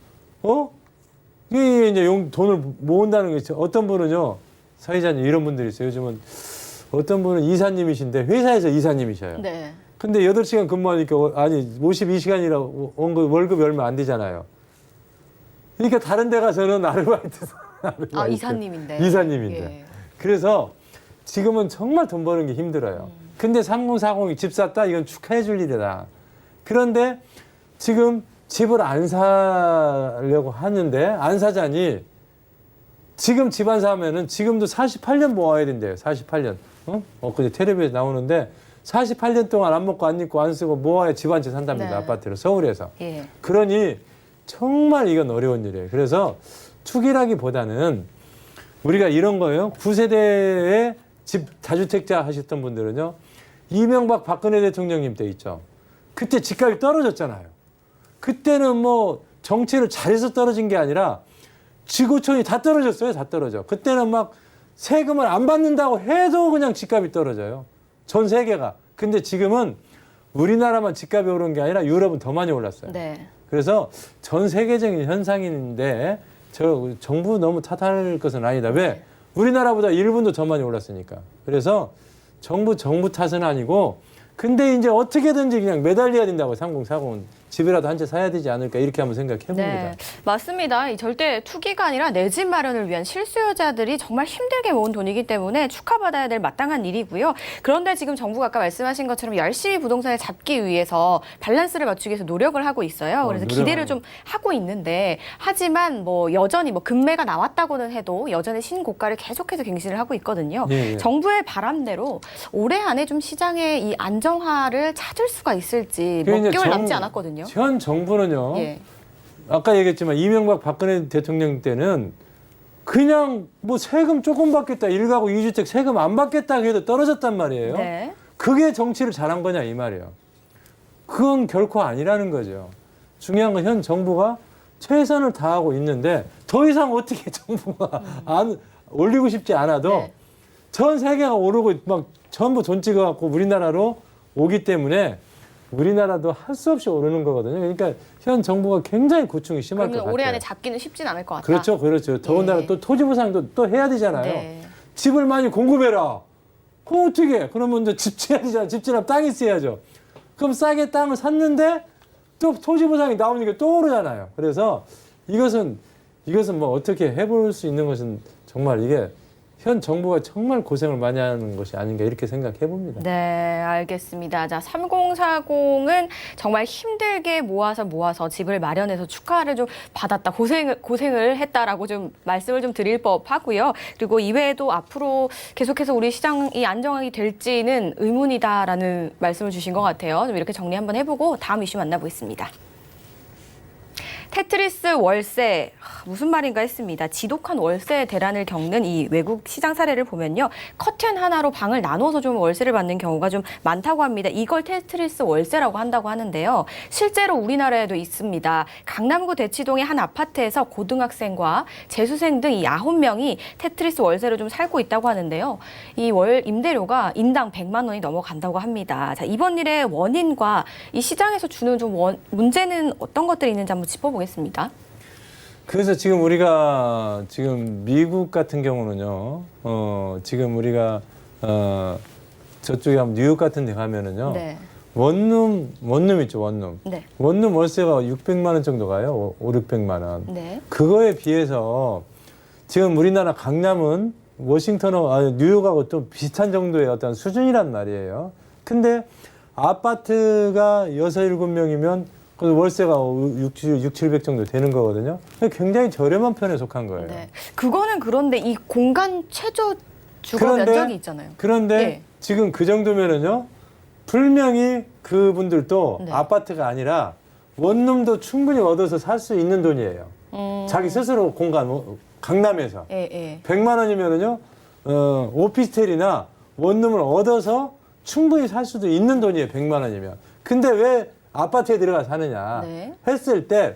이게 이제 돈을 모은다는 게 있죠. 어떤 분은요, 사회자님 이런 분들이 있어요. 요즘은 어떤 분은 이사님이신데 회사에서 이사님이셔요. 네. 근데 8시간 근무하니까 52시간이라고 월급이 얼마 안 되잖아요. 그러니까 다른 데 가서는 아르바이트. 아, 이사님인데. 이사님인데. 예. 그래서 지금은 정말 돈 버는 게 힘들어요. 근데 30, 40이 집 샀다? 이건 축하해 줄 일이다. 그런데 지금 집을 안 사려고 하는데 안 사자니 지금 집 안 사면은 지금도 48년 모아야 된대요. 48년. 엊그제 텔레비에 나오는데 48년 동안 안 먹고 안 입고 안 쓰고 모아야 집 한 채 산답니다. 네. 아파트를 서울에서. 예. 그러니 정말 이건 어려운 일이에요. 그래서 투기라기보다는 우리가 이런 거예요. 9세대의 집 다주택자 하셨던 분들은요. 이명박 박근혜 대통령님 때 있죠. 그때 집값이 떨어졌잖아요. 그때는 뭐 정치를 잘해서 떨어진 게 아니라 지구촌이 다 떨어졌어요. 다 떨어져. 그때는 막 세금을 안 받는다고 해도 그냥 집값이 떨어져요. 전 세계가. 근데 지금은 우리나라만 집값이 오른 게 아니라 유럽은 더 많이 올랐어요. 네. 그래서 전 세계적인 현상인데 정부 너무 탓할 것은 아니다. 왜? 우리나라보다 1분도 더 많이 올랐으니까. 그래서 정부 탓은 아니고 근데 이제 어떻게든지 그냥 매달려야 된다고 30, 40은 집이라도 한 채 사야 되지 않을까 이렇게 한번 생각해 봅니다. 네, 맞습니다. 이 절대 투기가 아니라 내 집 마련을 위한 실수요자들이 정말 힘들게 모은 돈이기 때문에 축하받아야 될 마땅한 일이고요. 그런데 지금 정부가 아까 말씀하신 것처럼 열심히 부동산을 잡기 위해서 밸런스를 맞추기 위해서 노력을 하고 있어요. 그래서 기대를 좀 하고 있는데 하지만 뭐 여전히 뭐 금매가 나왔다고는 해도 여전히 신고가를 계속해서 갱신을 하고 있거든요. 예, 예. 정부의 바람대로 올해 안에 좀 시장의 이 안정화를 찾을 수가 있을지 몇 개월 남지 않았거든요. 현 정부는요. 예. 아까 얘기했지만 이명박 박근혜 대통령 때는 그냥 뭐 세금 조금 받겠다. 1가구 2주택 세금 안 받겠다 해도 떨어졌단 말이에요. 네. 그게 정치를 잘한 거냐 이 말이에요. 그건 결코 아니라는 거죠. 중요한 건 현 정부가 최선을 다하고 있는데 더 이상 어떻게 정부가 안 올리고 싶지 않아도 네. 전 세계가 오르고 막 전부 돈 찍어갖고 우리나라로 오기 때문에 우리나라도 할 수 없이 오르는 거거든요. 그러니까 현 정부가 굉장히 고충이 심할 것 그러면 같아요. 올해 안에 잡기는 쉽진 않을 것 같다. 그렇죠. 더군다나 예. 또 토지 보상도 또 해야 되잖아요. 네. 집을 많이 공급해라. 그럼 어떻게 해? 그러면 이제 집 지어야 되잖아. 집 지으려면 땅이 있어야죠. 그럼 싸게 땅을 샀는데 또 토지 보상이 나오니까 또 오르잖아요. 그래서 이것은 뭐 어떻게 해볼 수 있는 것은 정말 이게 현 정부가 정말 고생을 많이 하는 것이 아닌가 이렇게 생각해 봅니다. 네, 알겠습니다. 자, 3040은 정말 힘들게 모아서 집을 마련해서 축하를 좀 받았다. 고생을 했다라고 좀 말씀을 좀 드릴 법하고요. 그리고 이외에도 앞으로 계속해서 우리 시장이 안정이 될지는 의문이다라는 말씀을 주신 것 같아요. 좀 이렇게 정리 한번 해보고 다음 이슈 만나보겠습니다. 테트리스 월세, 무슨 말인가 했습니다. 지독한 월세 대란을 겪는 이 외국 시장 사례를 보면요. 커튼 하나로 방을 나눠서 좀 월세를 받는 경우가 좀 많다고 합니다. 이걸 테트리스 월세라고 한다고 하는데요. 실제로 우리나라에도 있습니다. 강남구 대치동의 한 아파트에서 고등학생과 재수생 등 이 9명이 테트리스 월세로 좀 살고 있다고 하는데요. 이 월 임대료가 인당 100만 원이 넘어간다고 합니다. 자, 이번 일의 원인과 이 시장에서 주는 좀 문제는 어떤 것들이 있는지 한번 짚어보겠습니다. 그래서 지금 우리가 지금 미국 같은 경우는요, 지금 우리가 저쪽에 한번 뉴욕 같은 데 가면은요, 네. 원룸 있죠, 원룸. 네. 원룸 월세가 600만 원 정도 가요, 500~600만 원. 네. 그거에 비해서 지금 우리나라 강남은 뉴욕하고 또 비슷한 정도의 어떤 수준이란 말이에요. 근데 아파트가 6~7명이면 월세가 600~700 정도 되는 거거든요. 굉장히 저렴한 편에 속한 거예요. 네. 그거는 그런데 이 공간 최저 주거 면적이 있잖아요. 그런데 예. 지금 그 정도면은요, 분명히 그분들도 네. 아파트가 아니라 원룸도 충분히 얻어서 살 수 있는 돈이에요. 자기 스스로 공간, 강남에서. 예, 예. 100만 원이면은요, 오피스텔이나 원룸을 얻어서 충분히 살 수도 있는 돈이에요, 100만 원이면. 근데 왜 아파트에 들어가 사느냐 네. 했을 때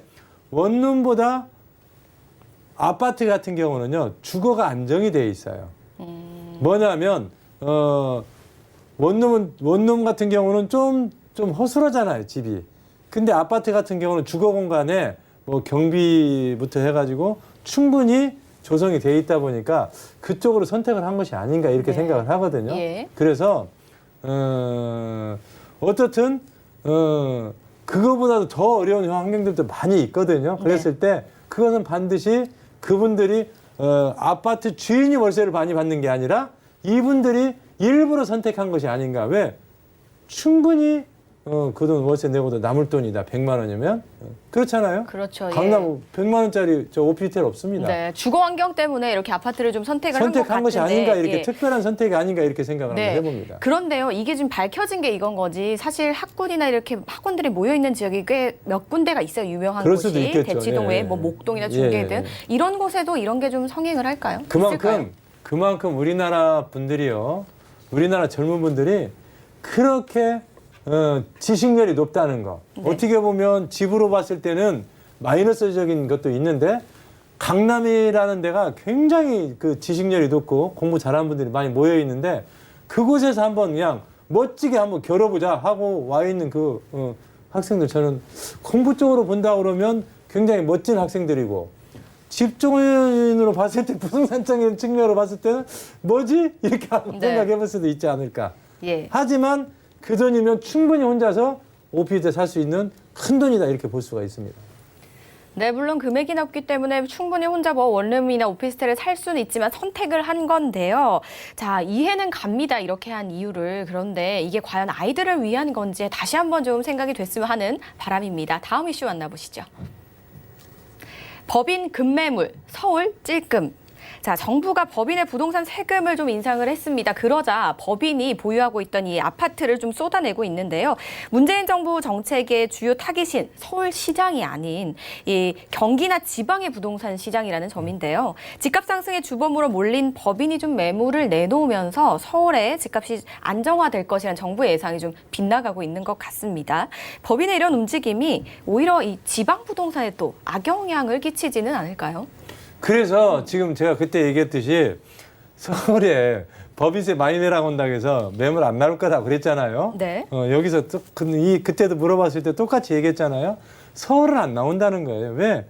원룸보다 아파트 같은 경우는요, 주거가 안정이 돼 있어요. 뭐냐면, 원룸 같은 경우는 좀 허술하잖아요, 집이. 근데 아파트 같은 경우는 주거 공간에 뭐 경비부터 해가지고 충분히 조성이 돼 있다 보니까 그쪽으로 선택을 한 것이 아닌가 이렇게 네. 생각을 하거든요. 예. 그래서, 어떻든, 그거보다도 더 어려운 환경들도 많이 있거든요. 그랬을 때 그것은 반드시 그분들이 아파트 주인이 월세를 많이 받는 게 아니라 이분들이 일부러 선택한 것이 아닌가. 왜? 충분히 그 돈 월세 내고도 남을 돈이다. 100만 원이면. 그렇잖아요. 그렇죠. 예. 강남 100만 원짜리 저 오피스텔 없습니다. 네, 주거 환경 때문에 이렇게 아파트를 좀 선택을 한 것 선택한 것이 같은데, 아닌가 이렇게 예. 특별한 선택이 아닌가 이렇게 생각을 네. 한번 해봅니다. 그런데요, 이게 좀 밝혀진 게 이건 거지. 사실 학군이나 이렇게 학원들이 모여 있는 지역이 꽤 몇 군데가 있어요. 유명한 그럴 수도 곳이 있겠죠. 대치동 예, 외에 예. 뭐 목동이나 예, 중계 예, 등 예. 이런 곳에도 이런 게 좀 성행을 할까요? 있을까요? 그만큼 우리나라 분들이요, 우리나라 젊은 분들이 그렇게 지식률이 높다는 거. 네. 어떻게 보면 집으로 봤을 때는 마이너스적인 것도 있는데 강남이라는 데가 굉장히 그 지식률이 높고 공부 잘하는 분들이 많이 모여 있는데 그곳에서 한번 그냥 멋지게 한번 겨뤄보자 하고 와 있는 그 학생들, 저는 공부 쪽으로 본다 그러면 굉장히 멋진 학생들이고 집중인으로 봤을 때 부동산적인 측면으로 봤을 때는 뭐지? 이렇게 한번 네. 생각해 볼 수도 있지 않을까. 예. 하지만 그 돈이면 충분히 혼자서 오피스텔 살 수 있는 큰 돈이다 이렇게 볼 수가 있습니다. 네, 물론 금액이 높기 때문에 충분히 혼자 뭐 원룸이나 오피스텔을 살 수는 있지만 선택을 한 건데요. 자, 이해는 갑니다. 이렇게 한 이유를. 그런데 이게 과연 아이들을 위한 건지 다시 한번 좀 생각이 됐으면 하는 바람입니다. 다음 이슈 만나보시죠. 법인 급매물, 서울 찔끔. 자, 정부가 법인의 부동산 세금을 좀 인상을 했습니다. 그러자 법인이 보유하고 있던 이 아파트를 좀 쏟아내고 있는데요. 문재인 정부 정책의 주요 타깃인 서울시장이 아닌 이 경기나 지방의 부동산 시장이라는 점인데요. 집값 상승의 주범으로 몰린 법인이 좀 매물을 내놓으면서 서울의 집값이 안정화될 것이라는 정부의 예상이 좀 빗나가고 있는 것 같습니다. 법인의 이런 움직임이 오히려 이 지방 부동산에 또 악영향을 끼치지는 않을까요? 그래서 지금 제가 그때 얘기했듯이 서울에 법인세 많이 내라고 한다고 해서 매물 안 나올 거라고 그랬잖아요. 네. 여기서 또 그때도 물어봤을 때 똑같이 얘기했잖아요. 서울은 안 나온다는 거예요. 왜?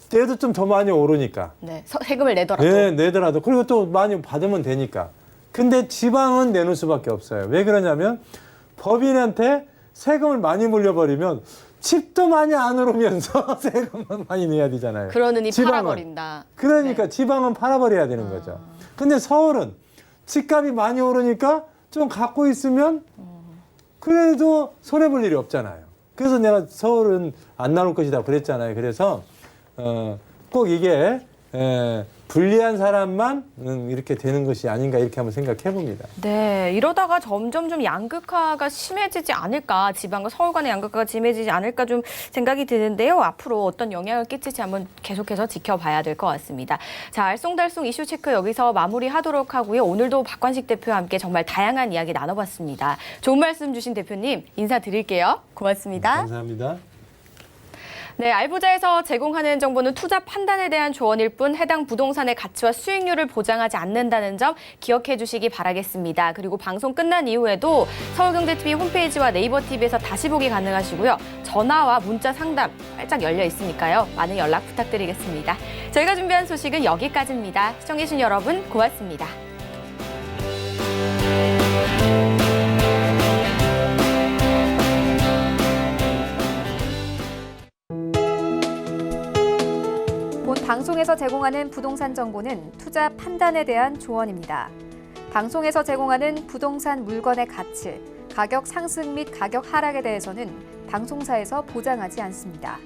때도 좀 더 많이 오르니까. 네, 세금을 내더라도. 네, 내더라도. 그리고 또 많이 받으면 되니까. 근데 지방은 내놓을 수밖에 없어요. 왜 그러냐면 법인한테 세금을 많이 물려버리면 집도 많이 안 오르면서 세금만 많이 내야 되잖아요. 그러느니 지방은. 팔아버린다. 그러니까 네. 지방은 팔아버려야 되는 거죠. 근데 서울은 집값이 많이 오르니까 좀 갖고 있으면 그래도 손해볼 일이 없잖아요. 그래서 내가 서울은 안 나올 것이다 그랬잖아요. 그래서 꼭 이게 불리한 사람만 이렇게 되는 것이 아닌가 이렇게 한번 생각해 봅니다. 네, 이러다가 점점 좀 양극화가 심해지지 않을까, 지방과 서울 간의 양극화가 심해지지 않을까 좀 생각이 드는데요. 앞으로 어떤 영향을 끼칠지 한번 계속해서 지켜봐야 될 것 같습니다. 자, 알쏭달쏭 이슈 체크 여기서 마무리하도록 하고요. 오늘도 박관식 대표와 함께 정말 다양한 이야기 나눠봤습니다. 좋은 말씀 주신 대표님 인사드릴게요. 고맙습니다. 감사합니다. 네, 알부자에서 제공하는 정보는 투자 판단에 대한 조언일 뿐 해당 부동산의 가치와 수익률을 보장하지 않는다는 점 기억해 주시기 바라겠습니다. 그리고 방송 끝난 이후에도 서울경제TV 홈페이지와 네이버 TV에서 다시 보기 가능하시고요. 전화와 문자 상담 활짝 열려 있으니까요. 많은 연락 부탁드리겠습니다. 저희가 준비한 소식은 여기까지입니다. 시청해주신 여러분 고맙습니다. 본 방송에서 제공하는 부동산 정보는 투자 판단에 대한 조언입니다. 방송에서 제공하는 부동산 물건의 가치, 가격 상승 및 가격 하락에 대해서는 방송사에서 보장하지 않습니다.